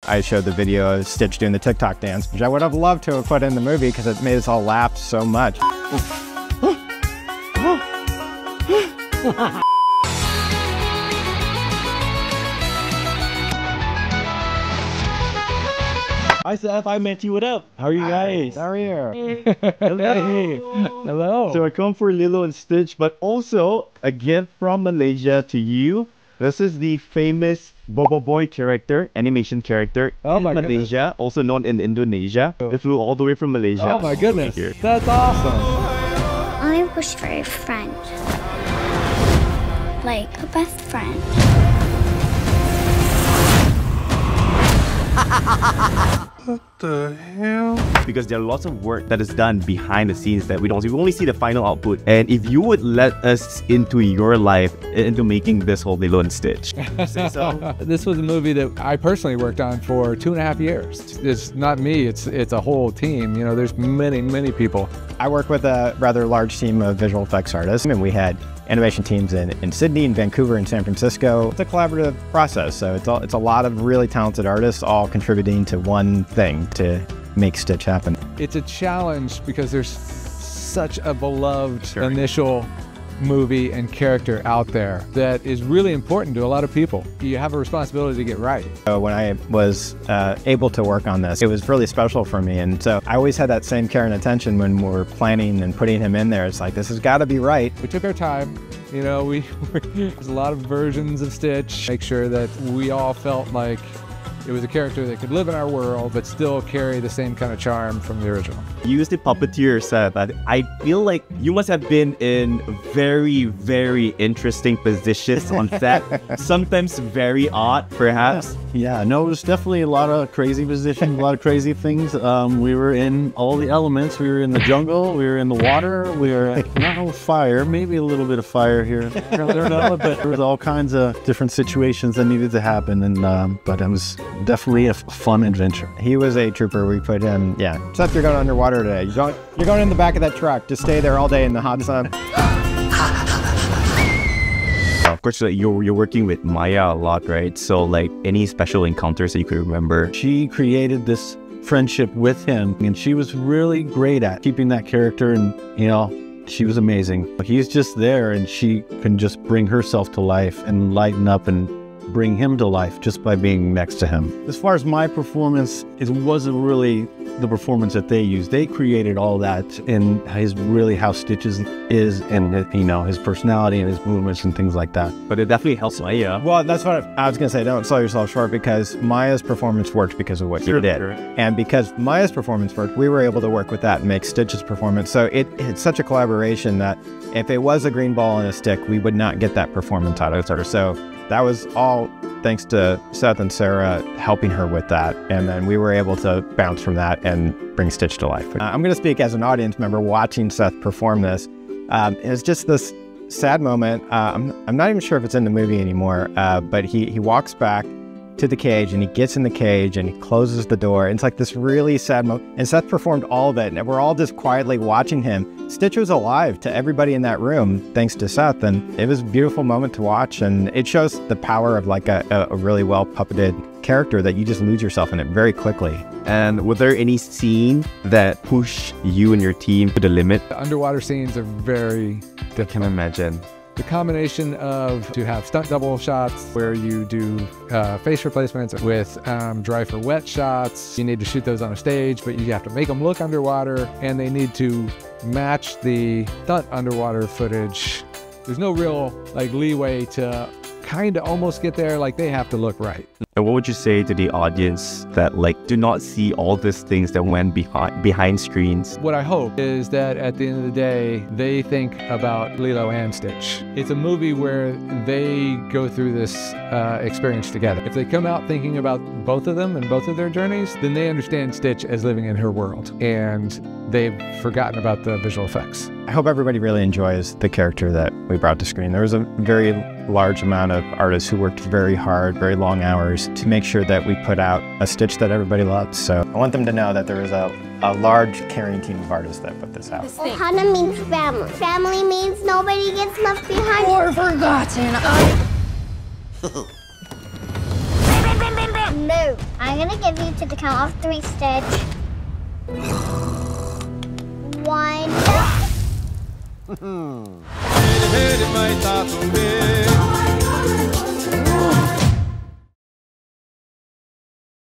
I showed the video of Stitch doing the TikTok dance, which I would have loved to have put in the movie because it made us all laugh so much. Hi Seth, I met you. What up? How are you guys? How are you? Hey. Hello. So I come for Lilo and Stitch, but also a gift from Malaysia to you. This is the famous Boboiboy character, animation character in Malaysia, also known in Indonesia. It flew all the way from Malaysia. Oh my goodness, that's awesome. I wish for a friend, like a best friend. What the hell? Because there are lots of work that is done behind the scenes that we don't see. We only see the final output. And if you would let us into your life, into making this whole Lilo and Stitch. So, this was a movie that I personally worked on for 2.5 years. It's not me, it's a whole team. You know, there's many people. I work with a rather large team of visual effects artists, and we had animation teams in Sydney, in Vancouver, and San Francisco. It's a collaborative process, so it's a lot of really talented artists all contributing to one thing to make Stitch happen. It's a challenge because there's such a beloved initial movie and character out there that is really important to a lot of people. You have a responsibility to get right. So when I was able to work on this, it was really special for me, and so I always had that same care and attention when we're planning and putting him in there. It's like, this has got to be right. We took our time. You know, there's a lot of versions of Stitch. Make sure that we all felt like it was a character that could live in our world, but still carry the same kind of charm from the original. You used the puppeteer set, but I feel like you must have been in very interesting positions on set. Sometimes very odd, perhaps. Yeah, no, it was definitely a lot of crazy positions, a lot of crazy things. We were in all the elements. We were in the jungle, we were in the water, we were not fire, maybe a little bit of fire here. But there was all kinds of different situations that needed to happen, and but it was definitely a fun adventure. He was a trooper. We put him, Seth, you're going underwater today. You're going in the back of that truck. Just stay there all day in the hot sun. Of course, like, you're working with Maya a lot, right? So like any special encounters that you could remember? She created this friendship with him, and she was really great at keeping that character, and you know, she was amazing. He's just there, and she can just bring herself to life and lighten up and bring him to life just by being next to him. As far as my performance, it wasn't really the performance that they used. They created all that in how Stitch is and his personality and his movements and things like that. But it definitely helps Maya. Well, that's what I was gonna say. Don't sell yourself short, because Maya's performance worked because of what you did. Sure. And because Maya's performance worked, we were able to work with that and make Stitch's performance. So it's such a collaboration that if it was a green ball and a stick, we would not get that performance out of her. So that was all thanks to Seth and Sarah helping her with that. And then we were able to bounce from that and bring Stitch to life. I'm going to speak as an audience member watching Seth perform this. It's just this sad moment. I'm not even sure if it's in the movie anymore, but he walks back to the cage, and he gets in the cage and he closes the door. And it's like this really sad moment. And Seth performed all of it, and we're all just quietly watching him. Stitch was alive to everybody in that room thanks to Seth, and it was a beautiful moment to watch. And it shows the power of like a really well puppeted character that you just lose yourself in it very quickly. And was there any scene that pushed you and your team to the limit? The underwater scenes are very difficult. I can imagine. The combination of to have stunt double shots where you do face replacements with dry for wet shots. You need to shoot those on a stage, but you have to make them look underwater, and they need to match the stunt underwater footage. There's no real like leeway to kind of almost get there. Like, they have to look right. And what would you say to the audience that like do not see all these things that went behind screens? What I hope is that at the end of the day, they think about Lilo and Stitch. It's a movie where they go through this experience together. If they come out thinking about both of them and both of their journeys, then they understand Stitch as living in her world, and they've forgotten about the visual effects. I hope everybody really enjoys the character that we brought to screen. There was a very large amount of artists who worked very hard, very long hours to make sure that we put out a Stitch that everybody loved. So I want them to know that there was a large caring team of artists that put this out. Ohana means family. Family means nobody gets left behind or forgotten. No. I'm gonna give you to the count of 3, Stitch. 1.